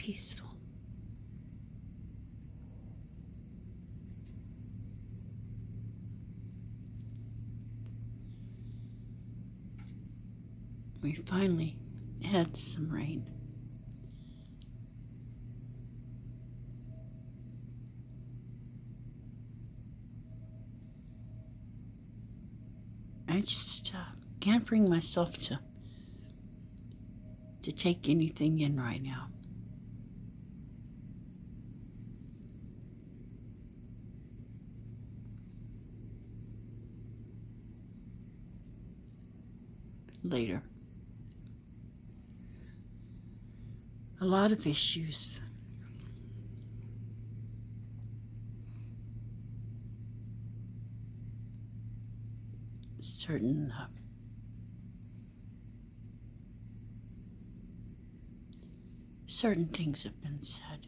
peaceful. We finally had some rain. I just can't bring myself to take anything in right now. Later. A lot of issues. Certain things have been said.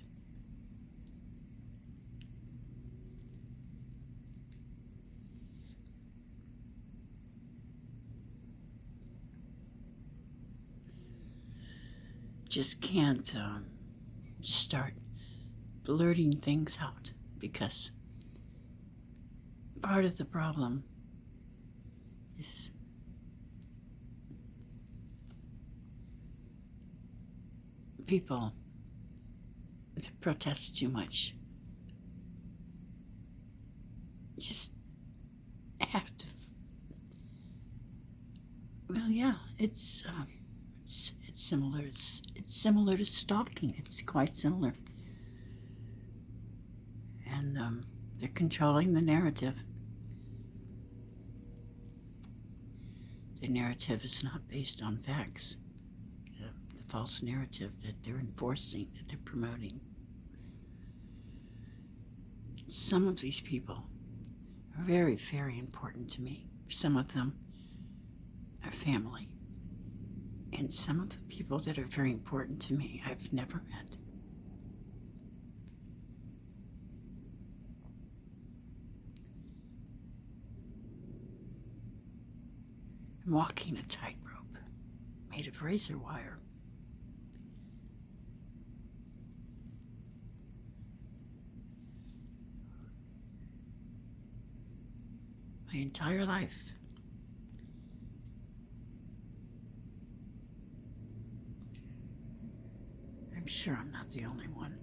Just can't just start blurting things out, because part of the problem is people that protest too much just have to. Well, yeah, it's similar. It's similar to stalking. It's quite similar, and they're controlling the narrative. The narrative is not based on facts. The false narrative that they're enforcing, that they're promoting. Some of these people are very, very important to me. Some of them are family. And some of the people that are very important to me, I've never met. I'm walking a tightrope made of razor wire. My entire life. I'm sure I'm not the only one.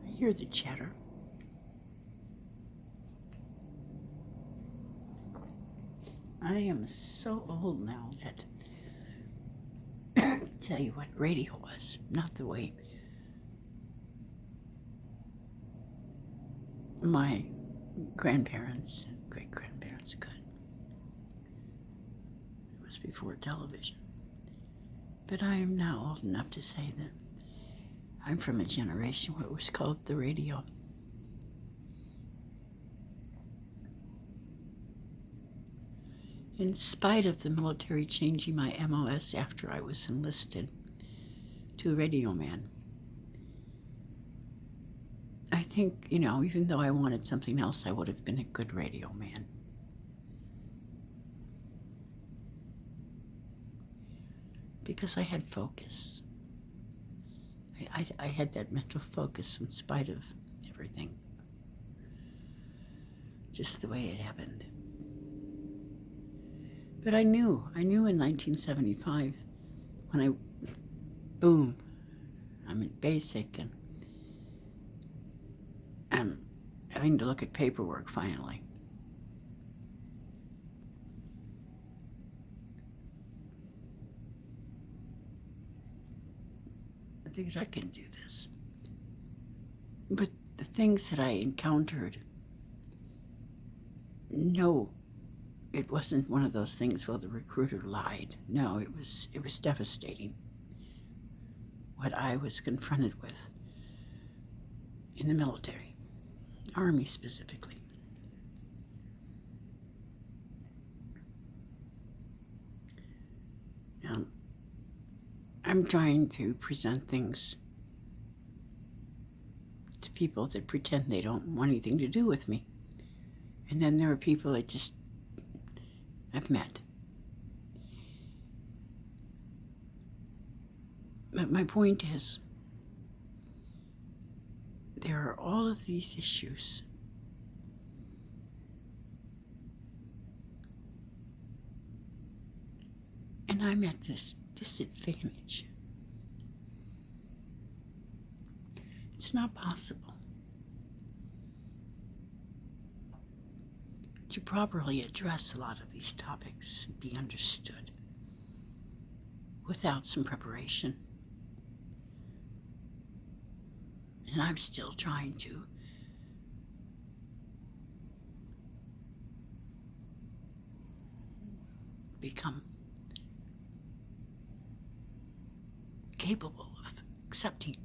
I hear the chatter. I am so old now that tell you what radio was, not the way my grandparents, great-grandparents could. It was before television. But I am now old enough to say that I'm from a generation where it was called the radio. In spite of the military changing my MOS after I was enlisted to a radio man, I think, even though I wanted something else, I would have been a good radio man. Because I had focus. I had that mental focus in spite of everything. Just the way it happened. But I knew in 1975, when boom, I'm in basic, and I'm having to look at paperwork finally. I figured I can do this. But the things that I encountered, no, it wasn't one of those things, well, the recruiter lied. No, it was devastating. What I was confronted with in the military, Army specifically. Now, I'm trying to present things to people that pretend they don't want anything to do with me. And then there are people that just I've met. But my point is, there are all of these issues. And I'm at this disadvantage. It's not possible to properly address a lot of these topics and be understood without some preparation. And I'm still trying to become capable of accepting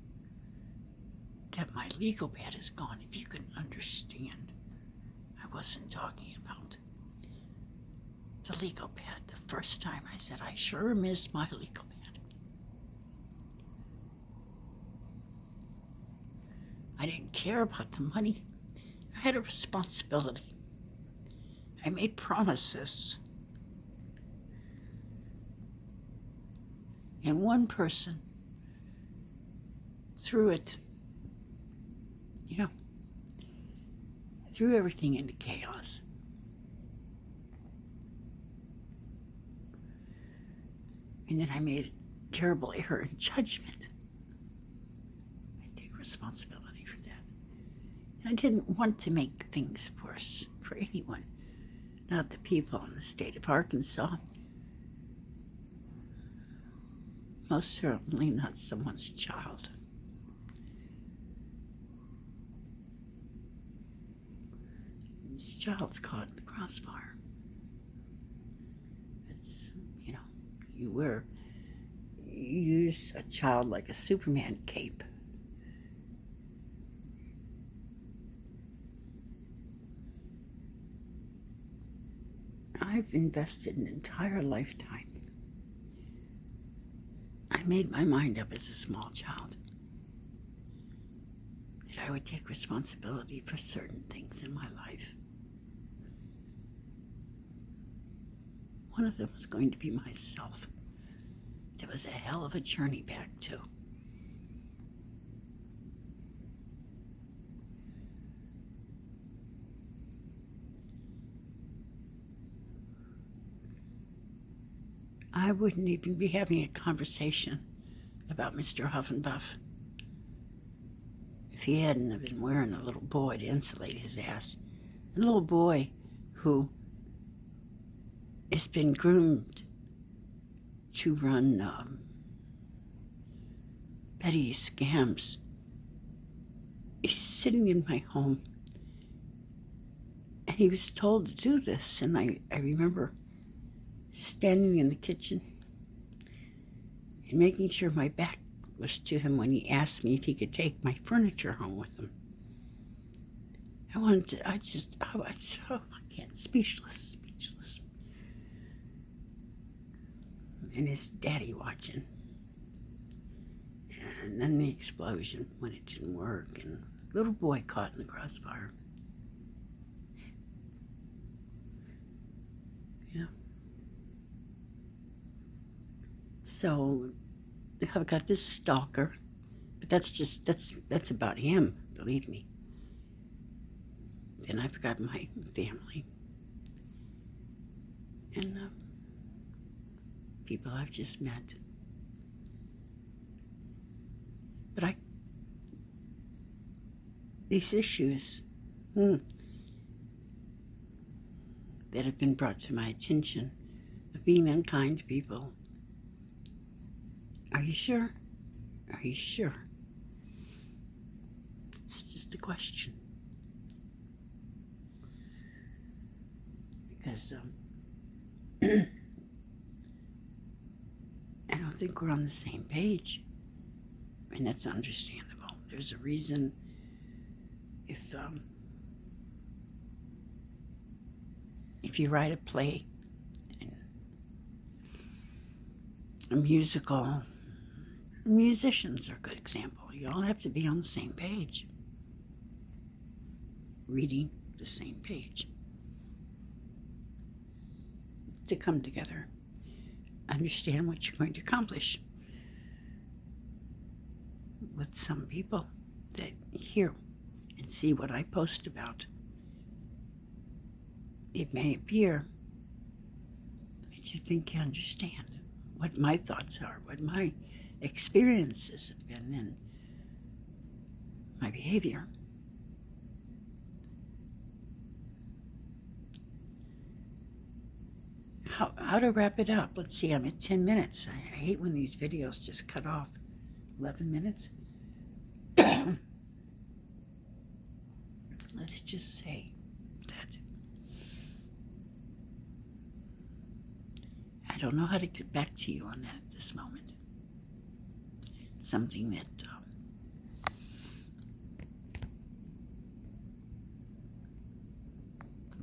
that my legal pad is gone. If you can understand, I wasn't talking about the legal pad. The first time I said, I sure miss my legal pad. I didn't care about the money. I had a responsibility. I made promises. And one person threw it, threw everything into chaos. And then I made a terrible error in judgment. I take responsibility for that. And I didn't want to make things worse for anyone, not the people in the state of Arkansas. Most certainly not someone's child. This child's caught in the crossfire. It's, you use a child like a Superman cape. I've invested an entire lifetime. I made my mind up as a small child that I would take responsibility for certain things in my life. One of them was going to be myself. It was a hell of a journey back, too. I wouldn't even be having a conversation about Mr. Huffenbuff if he hadn't have been wearing a little boy to insulate his ass. A little boy who has been groomed to run petty scams. He's sitting in my home, and he was told to do this, and I remember standing in the kitchen and making sure my back was to him when he asked me if he could take my furniture home with him. I can't, speechless. And his daddy watching. And then the explosion when it didn't work, and little boy caught in the crossfire. Yeah. So I've got this stalker, but that's about him, believe me. Then I've got my family. And people I've just met. But these issues that have been brought to my attention of being unkind to people. Are you sure? Are you sure? It's just a question. Because I don't think we're on the same page. And that's understandable. There's a reason if you write a play, a musical, Musicians are a good example. You all have to be on the same page, reading the same page to come together, understand what you're going to accomplish. With some people that hear and see what I post about, it may appear that you think you understand what my thoughts are, what my experiences have been, and my behavior. How to wrap it up? Let's see, I'm at 10 minutes. I hate when these videos just cut off. 11 minutes? Let's just say that I don't know how to get back to you on that at this moment. It's something that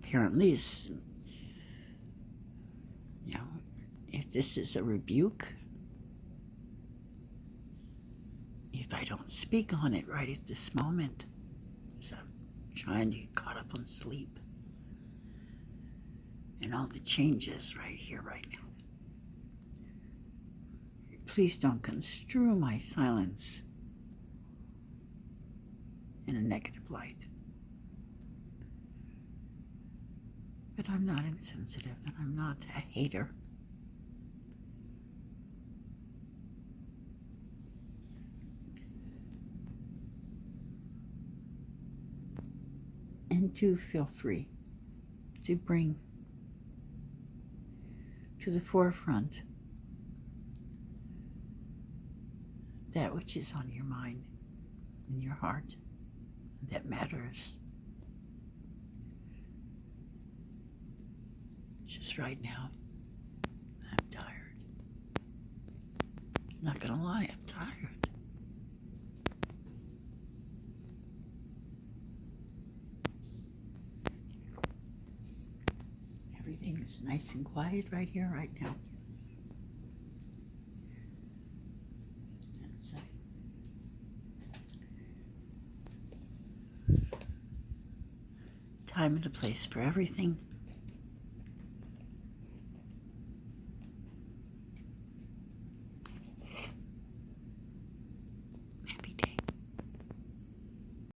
apparently is, you know, if this is a rebuke, if I don't speak on it right at this moment, so I'm trying to get caught up on sleep and all the changes right here, right now. Please don't construe my silence in a negative light. But I'm not insensitive, and I'm not a hater. And do feel free to bring to the forefront that which is on your mind and your heart that matters. Just right now, I'm tired. I'm not gonna lie, I'm tired. Everything's nice and quiet right here, right now. Time and a place for everything.